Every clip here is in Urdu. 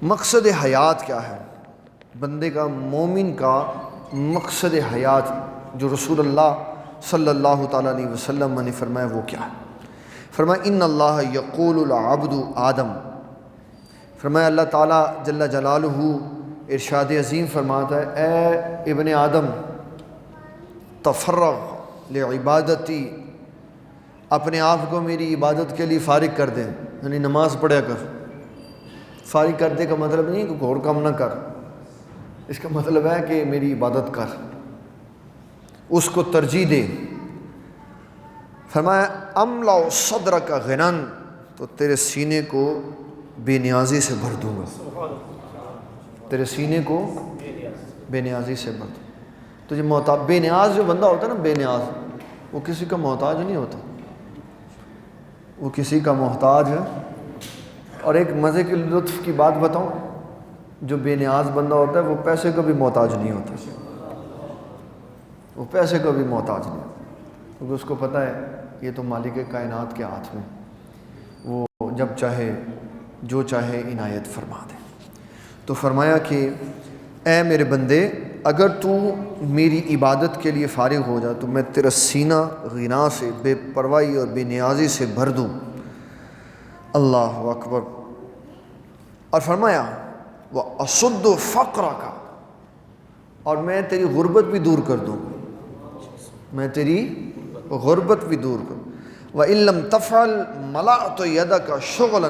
مقصد حیات کیا ہے، بندے کا، مومن کا مقصد حیات جو رسول اللہ صلی اللہ تعالیٰ علیہ وسلم نے فرمایا وہ کیا ہے؟ فرمایا ان اللہ یقول العبد آدم، فرمایا اللہ تعالیٰ جل جلالہ ارشاد عظیم فرماتا ہے، اے ابن آدم تفرغ لعبادتی، اپنے آپ کو میری عبادت کے لیے فارغ کر دیں، یعنی نماز پڑھا کر۔ فارغ کر دے کا مطلب نہیں کہ اور کام نہ کر، اس کا مطلب ہے کہ میری عبادت کر، اس کو ترجیح دے۔ فرمایا املا صدرک غنن، تو تیرے سینے کو بے نیازی سے بھر دوں گا، تیرے سینے کو بے نیازی سے بھر دوں۔ تو یہ محتاج، بے نیاز جو بندہ ہوتا ہے نا، بے نیاز، وہ کسی کا محتاج نہیں ہوتا، وہ کسی کا محتاج ہے۔ اور ایک مزے کی لطف کی بات بتاؤں، جو بے نیاز بندہ ہوتا ہے وہ پیسے کا بھی محتاج نہیں ہوتا، وہ پیسے کا بھی محتاج نہیں ہوتا، کیونکہ اس کو پتہ ہے یہ تو مالک کائنات کے ہاتھ میں، وہ جب چاہے جو چاہے عنایت فرما دے۔ تو فرمایا کہ اے میرے بندے، اگر تو میری عبادت کے لیے فارغ ہو جا تو میں تیرا سینہ غنا سے، بے پرواہی اور بے نیازی سے بھر دوں۔ اللہ اکبر۔ اور فرمایا وَأَصُدُّ فَقْرَكَ، اور میں تیری غربت بھی دور کر دوں، میں تیری غربت بھی دور کروں۔ وَإِن لَّمْ تَفْعَلْ مَلَأْتُ يَدَكَ شُغْلًا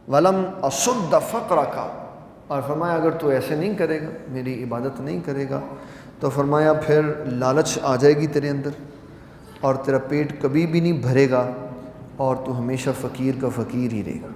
وَلَمْ أَصُدَّ فَقْرَكَ، اور فرمایا اگر تو ایسے نہیں کرے گا، میری عبادت نہیں کرے گا، تو فرمایا پھر لالچ آ جائے گی تیرے اندر، اور تیرا پیٹ کبھی بھی نہیں بھرے گا، اور تو ہمیشہ فقیر کا فقیر ہی رہے گا۔